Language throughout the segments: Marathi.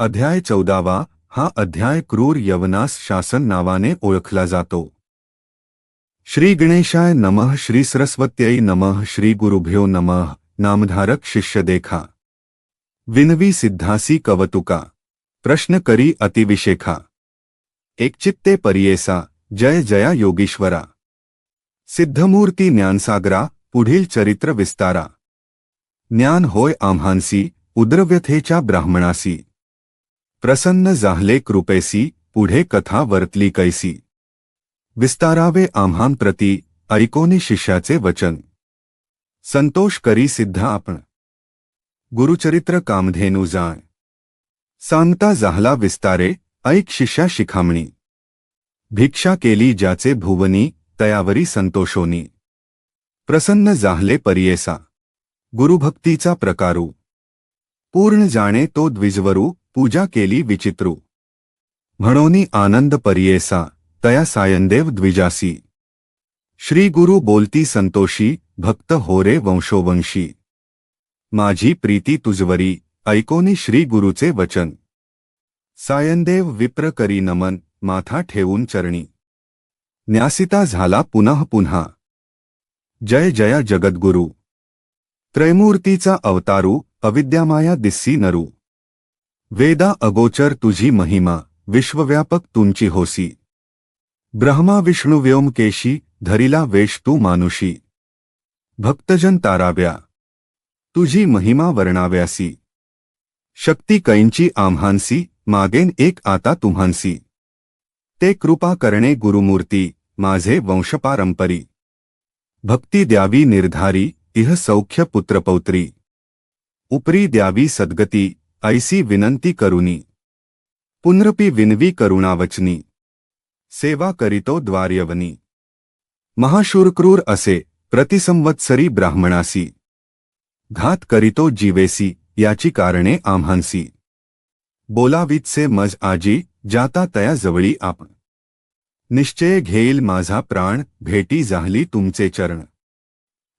अध्याय 14वा हा अध्याय क्रूर यवनास शासन नावाने ओळखला जातो। श्री गणेशाय नमः, श्री सरस्वत्यै नमः, श्री गुरुभ्यो नमः। नामधारक शिष्य देखा, विनवी सिद्धासी कवतुका, प्रश्न करी अतिविशेखा। एकचित्ते परियेसा, जय जया योगीश्वरा। सिद्धमूर्ती ज्ञानसागरा, पुढील चरित्र विस्तारा। ज्ञान होय आम्हांसी, उद्रव्यथेच्या ब्राह्मणासी। प्रसन्न जाहले कृपेसी, पुढे कथा वर्तली कैसी। विस्तारावे आम्हां प्रती, ऐकोनी शिष्याचे वचन। संतोष करी सिद्ध आपण, गुरुचरित्र कामधेनु जाण। सांगता जाहला विस्तारे, ऐक शिष्या शिखामणी। भिक्षा केली ज्याचे भुवनी, तयावरी संतोषोनी। प्रसन्न जाहले परियेसा, गुरुभक्तीचा प्रकारू। पूर्ण जाणे तो द्विजवरू, पूजा केली विचित्रू। म्हणोनी आनंद परियेसा, तया सायंदेव द्विजासी। श्री गुरु बोलती संतोषी, भक्त होरे वंशोवंशी। माझी प्रीती तुझवरी, ऐकोनी श्री गुरुचे वचन। सायंदेव विप्र करी नमन, माथा ठेवून चरणी। न्यासिता झाला पुनः पुन्हा, जय जया जगद्गुरु। त्रैमूर्तीचा अवतारू, अविद्यामाया दिस्सी नरू। वेदा अगोचर तुझी महिमा, विश्वव्यापक तुंची होसी। ब्रह्मा विष्णु व्योमकेशी, धरिला वेश तू मानुषी। भक्तजन ताराव्या, तुझी महिमा वर्णाव्यासी। शक्ती कैंची आम्हांसी, मागेन एक आता तुम्हांसी। ते कृपा करणे गुरुमूर्ती, माझे वंशपारंपरी। भक्ती द्यावी निर्धारी, इह सौख्य पुत्रपौत्री। उपरी द्यावी सद्गती, ऐसी विनंती करुनी। पुनरपी विनवी करुणावचनी, सेवा करितो द्वार्यवनी। महाशूरक्रूर असे, प्रतिसंवत्सरी ब्राह्मणासी। घात करितो जीवेसी, याची कारणे आम्हांसी। बोलावीतसे मज आजी, जाता तया जवळी आपण। निश्चय घेईल माझा प्राण, भेटी जाहली तुमचे चरण।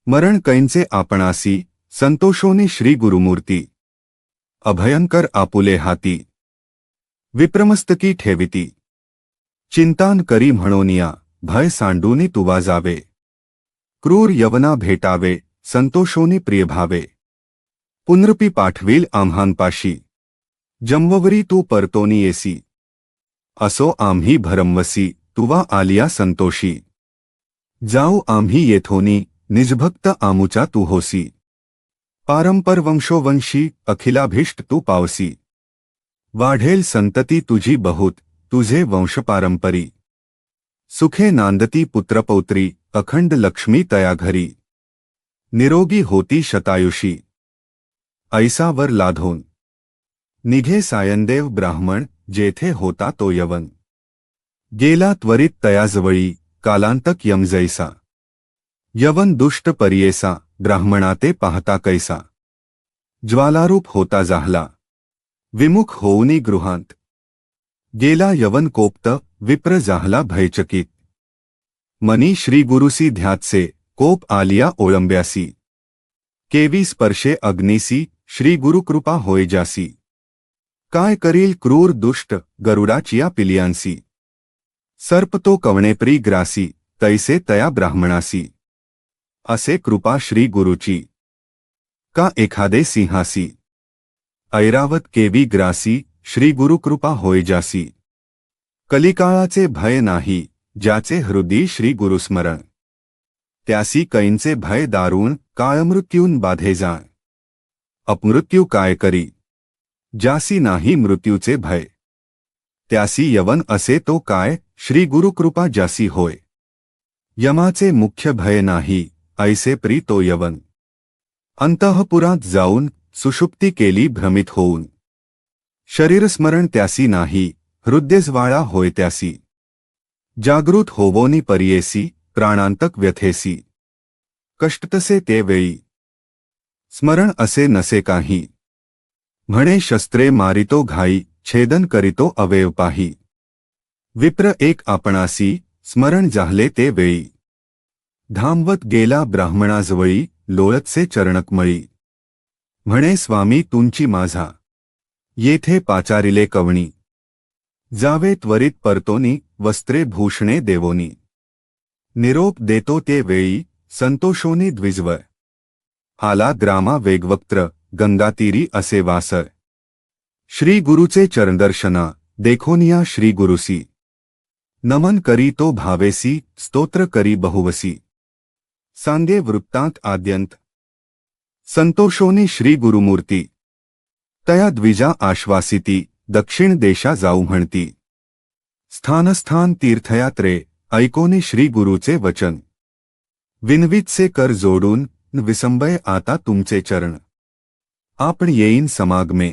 मरण कैंचे आपणासी, संतोषोनी श्री गुरुमूर्ती। अभयंकर आपुले हाती, विप्रमस्तकी ठेविती। चिंतान करी म्हणोनिया, भय सांडूनी तुवा जावे। क्रूर यवना भेटावे, संतोषोनी प्रिय भावे। पुनरपी पाठवील आम्हांपाशी, जमवरी तू परतोनी येसी। असो आम्ही भरमवसी, तुवा आलिया संतोषी। जाऊ आम्ही येथोनी, निजभक्त आमुचा तू होसी। पारंपर वंशोवंशी, अखिलाभीष्ट तू पावसी। वाढेल संतती तुझी बहुत, तुझे वंशपारंपरी। सुखे नांदती पुत्रपौत्री, अखंड लक्ष्मी तया घरी। निरोगी होती शतायुषी, ऐसावर लाधोन। निघे सायंदेव ब्राह्मण, जेथे होता तो यवन। गेला त्वरित तयाजवळी, कालांतक यमजैसा। यवन दुष्ट परियेसा, ब्राह्मणाते पाहता कैसा। ज्वालारूप होता जाहला, विमुख होऊनी गृहांत। गेला यवन कोप्त, विप्र जाहला भयचकित। मनी श्री गुरुसी ध्यातसे, कोप आलिया ओळंब्यासी। केवी स्पर्शे अग्निसी, श्री गुरुकृपा होय जासी। काय करील क्रूर दुष्ट, गरुडाचिया पिलियांसी। सर्प तो कवणेपरी ग्रासी, तैसे तया ब्राह्मणासी। असे कृपा श्री गुरुची, का एखादे सिंहासी। ऐरावत केवी ग्रासी, श्री गुरुकृपा होय जासी। कलिकाळाचे भय नाही, ज्याचे हृदयी श्री गुरुस्मरण। त्यासी कैंचे भय दारुण, काळमृत्यून बाधे जाण। अपमृत्यू काय करी, ज्यासी नाही मृत्यूचे भय। त्यासी यवन असे तो काय, श्री गुरुकृपा ज्यासी होय। यमाचे मुख्य भय नाही, ऐसे प्री तो यवन। अंतःपुरात जाऊन, सुषुप्ती केली भ्रमित होऊन। शरीरस्मरण त्यासी नाही, हृदयज्वाळा होय त्यासी। जागृत होवोनी परियेसी, प्राणांतक व्यथेसी। कष्टतसे ते वेळी, स्मरण असे नसे काही। म्हणे शस्त्रे मारितो घाई, छेदन करितो अवयवपाही। विप्र एक आपणासी, स्मरण जाहले ते वेळी। धामवत गेला ब्राह्मणाजवळी, लोळतसे चरणकमळी। म्हणे स्वामी तुंची माझा, येथे पाचारिले कवणी जावे त्वरित परतोनी वस्त्रे भूषणे देवोनी निरोप देतो ते वेळी संतोषोनी द्विजवय आला ग्रामा वेगवक्त्र गंगातीरी असे वासय श्री गुरुचे चरणदर्शना देखोनिया श्री गुरुसी नमन करी तो भावेसी स्तोत्र करी बहुवसी सांगे वृत्तांत आद्यंत संतोषोनी श्री गुरुमूर्ती तया द्विजा आश्वासिती दक्षिण देशा जाऊ म्हणती स्थानस्थान तीर्थयात्रे ऐकोनी श्री गुरुचे वचन विनवितसे कर जोडून विसंबय आता तुमचे चरण आपण येईन समागमे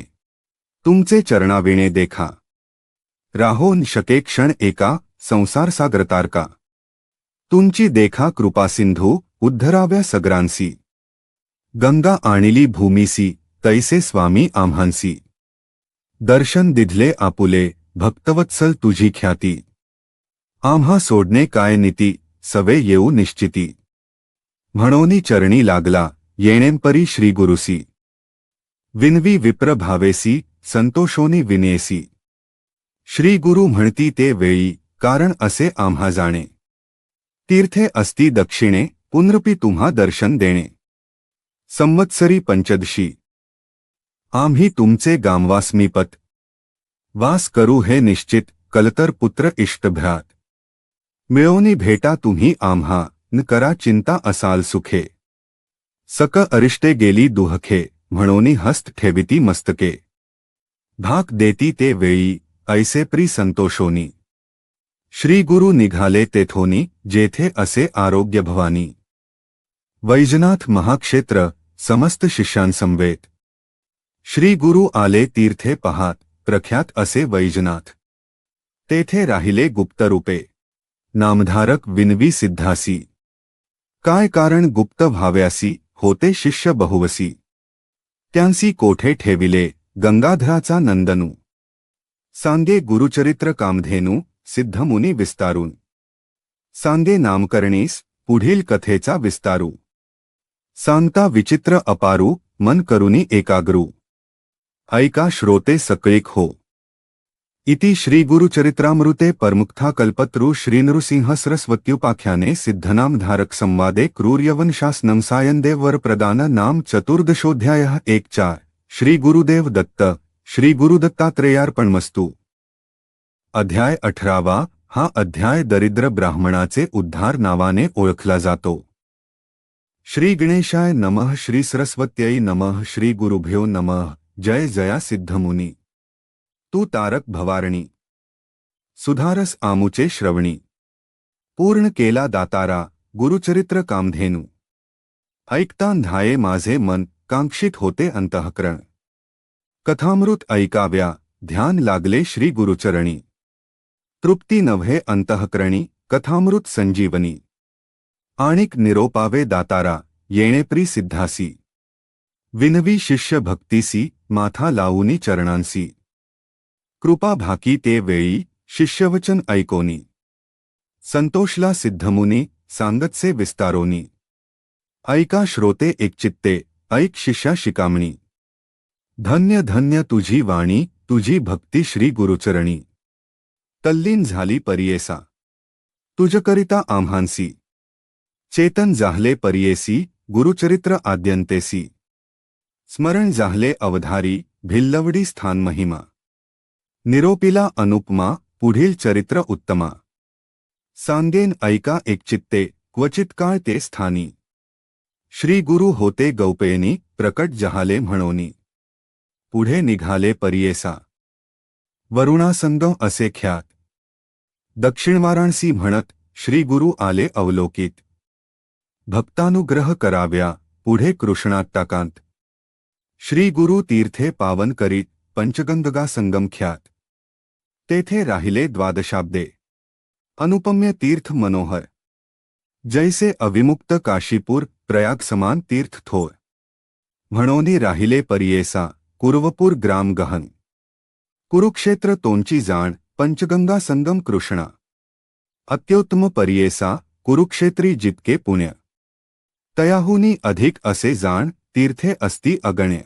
तुमचे चरणाविणे देखा राहो न शके क्षण एका संसार सागर तारका तुमची देखा कृपा सिंधू उद्धराव्या सगरांसी गंगा आणिली भूमीसी तैसे स्वामी आम्हांसी दर्शन दिधले आपुले भक्तवत्सल तुझी ख्याती आम्हा सोडणे काय नीती सवे येऊ निश्चिती म्हणोनी चरणी लागला येणेंपरी श्री गुरुसी विनवी विप्र भावेसी संतोषोनी विनेसी श्री गुरु म्हणती ते वेळी कारण असे आम्हा जाणे तीर्थे असती दक्षिणे पुनरपी तुम्हा दर्शन देणे संवत्सरी पंचदशी आम्ही तुमचे गामवास्मीपत वास करू हे निश्चित कलतर पुत्र इष्टभ्रात मिळवणी भेटा तुम्ही आम्हा न करा चिंता असाल सुखे सक अरिष्टे गेली दुहखे म्हणोनी हस्त ठेविती मस्तके भाक देती ते वेळी ऐसे प्री संतोषोनी श्री गुरु निघाले तेथोनी जेथे असे आरोग्य भवानी वैजनाथ महाक्षेत्र समस्त शिष्यांसमवेत श्री गुरु आले तीर्थे पहात प्रख्यात असे वैजनाथ तेथे राहिले गुप्तरूपे नामधारक विनवी सिद्धासी काय कारण गुप्त व्हाव्यासी होते शिष्य बहुवसी त्यांसी कोठे ठेविले गंगाधराचा नंदनू सांगे गुरुचरित्र कामधेनू सिद्धमुनी विस्तारून सांगे नामकरणीस पुढील कथेचा विस्तारू सांगता विचित्र अपारू मन करुनी एकाग्रू ऐका श्रोते सकळीक हो इति श्री गुरुचरित्रामृते परमुक्था कल्पतरु श्री नृसिंह सरस्वत्युपाख्याने सिद्धनामधारक संवादे क्रूर्यवंशासनं सायनदेव प्रदान नाम चतुर्दशोऽध्यायः 1-4 श्री गुरुदेव दत्त श्री गुरुदत्तात्रेयार्पणमस्तु। अध्याय 18 हा अध्याय दरिद्र ब्राह्मणाचे उद्धार नावाने ओळखला जातो। श्री गणेशाय नमः श्री सरस्वत्यै नमः श्री गुरुभ्यो नमः। जय जया सिद्धमुनी तू तारक भवारणी सुधारस आमुचे श्रवणी पूर्ण केला दातारा गुरुचरित्र कामधेनू ऐकता धाये माझे मन कांक्षित होते अंतःकरण कथामृत ऐकाव्या ध्यान लागले श्री गुरुचरणी तृप्ती नव्हे अंतःकरणी कथामृत संजीवनी आणिक निरोपावे दातारा येणेप्री सिद्धासी विनवी शिष्य भक्तीसी माथा लावूनी चरणांसी कृपा भाकी ते वेळी शिष्यवचन ऐकोनी संतोषला सिद्धमुनी सांगतसे विस्तारोनी ऐका श्रोते एकचित्ते ऐक शिष्या शिकामणी धन्य धन्य तुझी वाणी तुझी भक्ती श्री गुरुचरणी तल्लीन झाली परियेसा तुझकरिता आम्हांसी चेतन जाहले परियेसी गुरुचरित्र आद्यंतेसी स्मरण जाहले अवधारी भिल्लवडी स्थान महिमा निरोपिला अनुपमा पुढील चरित्र उत्तमा सांगेन ऐका एकचित्ते क्वचित काळ ते स्थानी श्री गुरु होते गौपेयनी प्रकट जहाले म्हणोनी पुढे निघाले परियेसा वरुणासंगम असे ख्यात दक्षिण वाराणसी म्हणत श्री गुरु आले अवलोकित भक्तानुग्रह कराव्या पुढे कृष्णाट्टाकांत श्री गुरु तीर्थे पावन करीत पंचगंगा संगम ख्यात तेथे राहिले द्वादशाब्दे अनुपम्य तीर्थ मनोहर जैसे अविमुक्त काशीपूर प्रयाग समान तीर्थ थोर म्हणोनी राहिले परियेसा कुरवपूर ग्राम गहन कुरुक्षेत्र तोंची जाण पंचगंगा संगम कृष्णा अत्युत्तम परियेसा कुरुक्षेत्री जितके पुण्य तयाहुनी अधिक असे जाण तीर्थे अस्ति अगण्य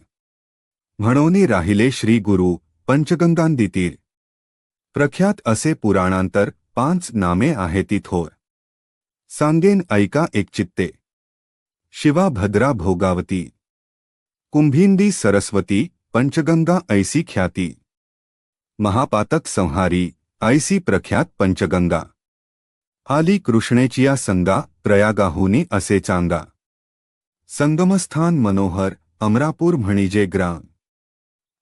म्हणोनी राहिले श्री गुरु पंचगंगांदी तीर. प्रख्यात असे पुराणांतर 5 नामे आहेती थोर. सांगेन ऐका एकचित्ते. शिवा भद्रा भोगावती. कुंभिंदी सरस्वती पंचगंगा ऐसी ख्याती. महापातक संहारी ऐसी प्रख्यात पंचगंगा. आली कृष्णेचिया संगा प्रयागाहुनी असे चांगा. संगमस्थान मनोहर अमरापूर म्हणिजे ग्राम.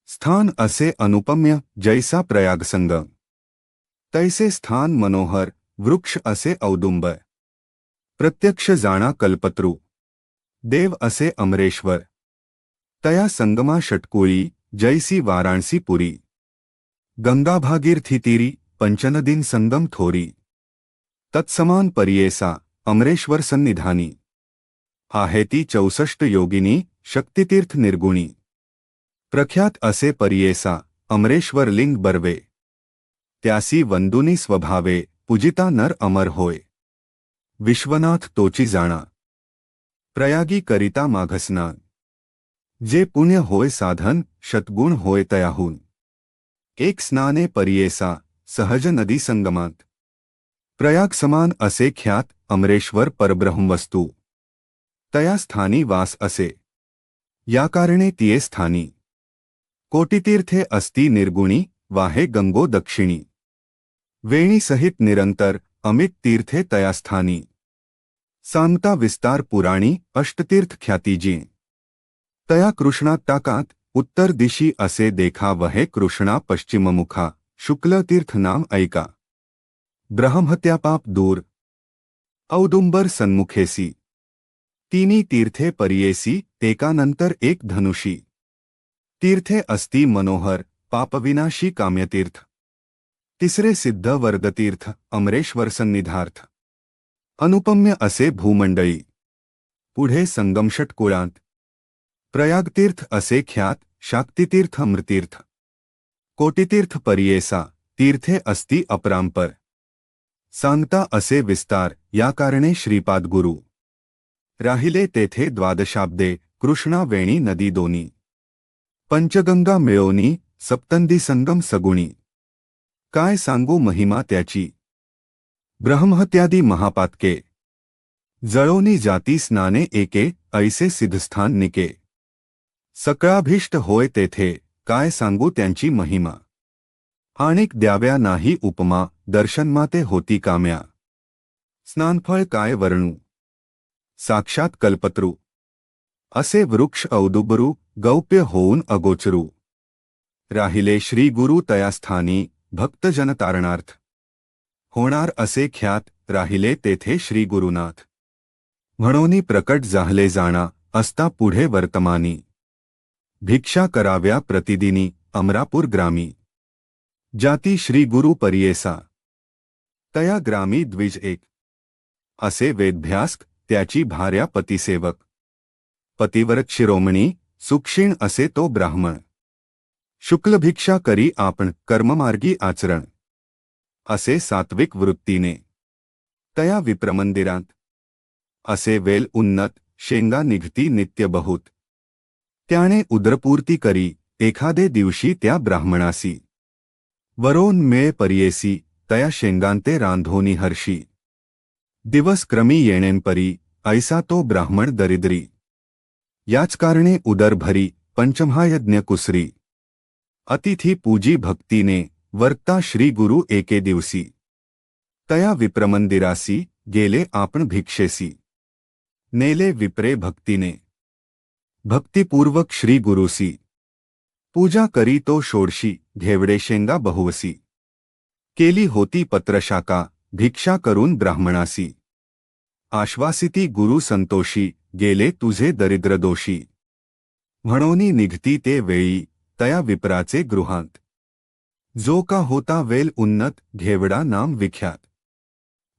स्थान असे अनुपम्य जैसा प्रयाग संगम. तैसे स्थान मनोहर वृक्ष असे औदुंबर. प्रत्यक्ष जाणा कल्पतरू. देव असे अमरेश्वर. तया संगमा षटकुळी जैसी वाराणसी पुरी. गंगा भागीरथी तीरी पंचनदीन संगम थोरी. तत्समान परियेसा अमरेश्वर सन्निधानी. आहेती 64 योगिनी शक्तितीर्थ निर्गुणी. प्रख्यात असे परियेसा अमरेश्वर लिंग बर्वे. त्यासी वंदुनी स्वभावे पूजिता नर अमर होय. विश्वनाथ तोची जाणा. प्रयागी करिता माघस्नान. जे पुण्य होय साधन शतगुण होय तयाहून. एक स्नाने परियेसा सहज नदी संगमात. प्रयाग समान असे ख्यात अमरेश्वर परब्रह्मवस्तू. तया स्थानी वास असे. या कारणे तिये स्थानी. कोटितीर्थे अस्ति निर्गुणी वाहे गंगो दक्षिणी. वेणी सहित निरंतर अमित तीर्थे तया स्थानी. सांगता विस्तार पुराणी अष्टतीर्थ ख्यातीजी. तया कृष्णा ताकात उत्तर दिशी असे देखा वहे कृष्णा पश्चिममुखा शुक्ल तीर्थ नाम ऐका. ब्रह्महत्यापाप दूर. औदुंबर सन्मुखेसी. तिनी तीर्थे परियेसी एकानंतर एक धनुषी. तीर्थे अस्ति मनोहर पापविनाशी काम्यतीर्थ. तिसरे सिद्ध वर्गतीर्थ अमरेश्वर सन्निधार्थ. अनुपम्य असे भूमंडळी. पुढे संगम षटकुळांत. प्रयागतीर्थ असे ख्यात शाक्तितीर्थ अमृतीर्थ. कोटितीर्थ परियेसा तीर्थे अस्ति अपरांपर. सांगता असे विस्तार या कारणे श्रीपाद गुरु. राहिले तेथे द्वादशाब्दे कृष्णा वेणी नदी दोनी. पंचगंगा मिळवणी सप्तंदी संगम सगुणी. काय सांगू महिमा त्याची. ब्रह्महत्यादी महापातके. जळोनी जाती स्नाने एके ऐसे सिद्धस्थान निके. सकळाभीष्ट होय तेथे काय सांगू त्यांची महिमा. आणिक द्याव्या नाही उपमा दर्शनमाते होती काम्या. स्नानफळ काय वर्णू. साक्षात कल्पतरू. असे वृक्ष औदुबरू गौप्य होऊन अगोचरू. राहिले श्री गुरु तयास्थानी भक्तजन तारणार्थ. होणार असे ख्यात राहिले तेथे श्री गुरुनाथ. म्हणोनी प्रकट जाहले जाणा असता पुढे वर्तमानी. भिक्षा कराव्या प्रतिदिनी अमरापूर ग्रामी. जाती श्री गुरु परियेसा. तया ग्रामी द्विज एक. असे वेदभ्यास्क त्याची भार्या पतिसेवक. पतिव्रत शिरोमणी सुक्षीण असे तो ब्राह्मण. शुक्ल भिक्षा करी आपण कर्ममार्गी आचरण. असे सात्विक वृत्तीने. तया विप्रमंदिरांत. असे वेल उन्नत शेंगा निघती नित्य बहुत. त्याने उदरपूर्ती करी एखादे दिवशी त्या ब्राह्मणासी. वरोन मेळ परियेसी तया शेंगांते रांधोनी हर्षी. दिवस क्रमी येणेंपरी ऐसा तो ब्राह्मण दरिद्री. याच कारणे उदर भरी पंचमहायज्ञ कुसरी. अतिथी पूजी भक्तीने वर्ता श्री गुरु एके दिवसी. तया विप्रमंदिरासी गेले आपण भिक्षेसी. नेले विप्रे भक्तीने. भक्तिपूर्वक श्री गुरुसी. पूजा करी तो षोडशी घेवडे शेंगा बहुवसी. केली होती पत्रशाका भिक्षा करून ब्राह्मणासी. आश्वासिती गुरु संतोषी गेले तुझे दरिद्र दोषी. म्हणोनी निघती ते वेळी तया विप्राचे गृहांत. जो का होता वेल उन्नत घेवडा नाम विख्यात.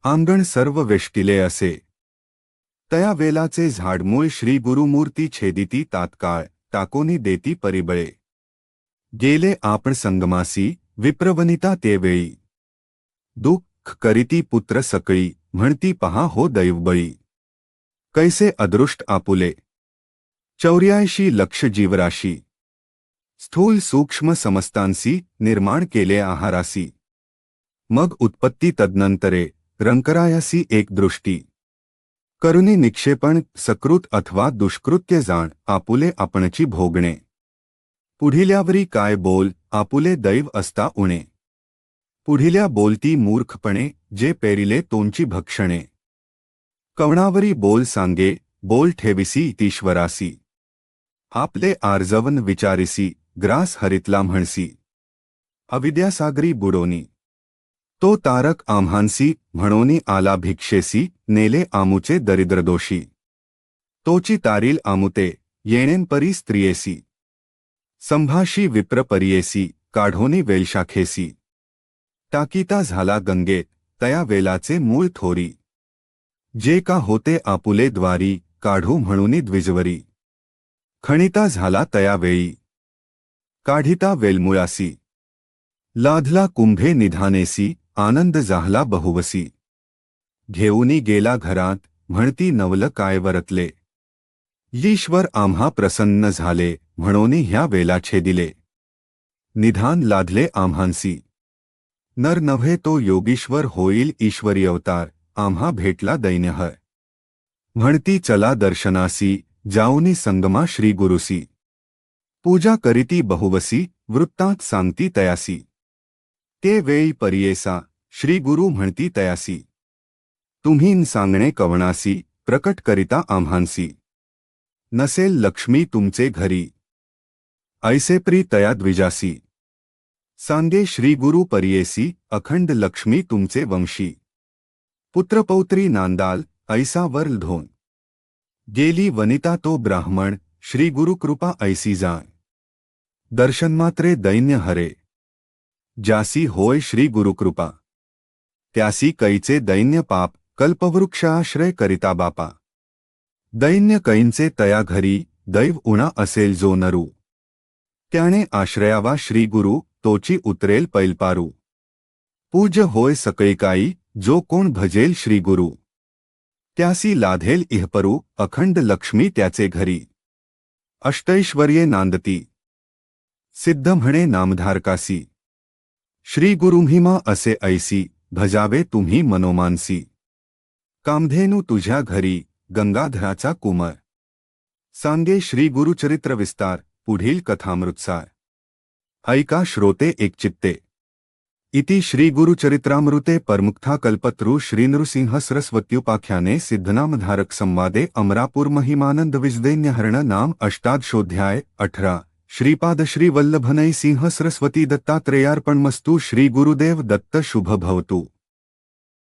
आंगण सर्व वेष्टिले असे. तया वेलाचे झाडमूळ श्री गुरुमूर्ती छेदिती तात्काळ टाकोनी देती परिबळे. गेले आपण संगमासी विप्रवनिता ते वेळी. दुःख करीती पुत्र सकळी म्हणती पहा हो दैवबळी. कैसे अदृष्ट आपुले. 84 लक्ष जीवराशी. स्थूल सूक्ष्म समस्तांसी निर्माण केले आहारासी मग उत्पत्ती तदनंतरे रंकरायासी एक दृष्टी करुनी निक्षेपण सकृत अथवा दुष्कृत्य जाण आपुले आपणची भोगणे पुढिल्यावरी काय बोल आपुले दैव असता उणे पुढिल्या बोलती मूर्खपणे जे पेरिले तोंची भक्षणे कवणावरी बोल सांगे बोल ठेविसी इतीश्वरासी आपले आर्जवन विचारिसी ग्रास हरितला म्हणसी अविद्यासागरी बुडोनी तो तारक आम्हांसी म्हणोनी आला भिक्षेसी नेले आमुचे दरिद्रदोषी तोची तारील आमुते येणेन परी स्त्रियेसी संभाषी विप्र परियेसी काढोनी वेलशाखेसी टाकीता झाला गंगेत तया वेलाचे मूळ थोरी जे का होते आपुले द्वारी काढू म्हणूनी द्विजवरी खणिता झाला तया वेळी काढिता वेलमुळासी लाधला कुंभे निधानेसी आनंद जाहला बहुवसी घेऊनी गेला घरात म्हणती नवल काय वरतले ईश्वर आम्हा प्रसन्न झाले म्हणोनी ह्या वेला छेदिले निधान लाधले आम्हांसी नर नव्हे तो योगीश्वर होईल ईश्वरी अवतार आम्हा भेटला दैन्यहर म्हणती चला दर्शनासी जाऊनी संगमा श्री गुरुसी पूजा करीती बहुवसी वृत्तांत सांगती तयासी ते वेळी परियेसा श्री गुरु म्हणती तयासी तुम्हीन सांगणे कवणासी प्रकट करिता आम्हांसी नसेल लक्ष्मी तुमचे घरी ऐसे प्री तया द्विजासी सांगे श्री गुरु परियेसी अखंड लक्ष्मी तुमचे वंशी पुत्रपौत्री नांदाल ऐसा वरल धोन गेली वनिता तो ब्राह्मण श्री गुरु कृपा ऐसी जाण दर्शनमात्रे दैन्य हरे जासी होय श्री गुरुकृपा त्यासी कैचे दैन्य पाप कल्पवृक्षाश्रय करिता बापा दैन्य कैंचे तया घरी दैव उणा असेल जो नरू त्याने आश्रयावा श्री गुरु तोची उतरेल पैलपारू पूज्य होय सकळिकाई जो कोण भजेल श्री गुरु त्यासी लाधेल इहपरू अखंड लक्ष्मी त्याचे घरी अष्टैश्वर्ये नांदती सिद्ध म्हणे नामधारकासी श्री गुरुमहिमा असे ऐसी भजावे तुम्ही मनोमानसी कामधेनु तुझ्या घरी गंगाधराचा कुमर सांगे श्री गुरुचरित्र विस्तार पुढील कथामृतसार ऐका श्रोते एकचित्ते इति श्री गुरुचरित्रामृते परमुक्था कल्पतरु श्री नृसिंह सरस्वत्युपाख्याने सिद्धनामधारक संवादे अमरापुर महिमानंद विजदैन्यहरण नाम अष्टादशोऽध्याय 18 श्रीपाद श्री वल्लभनई सिंह सरस्वती दत्तात्रेयार्पणमस्तु श्री गुरुदेव दत्त शुभ भवतु।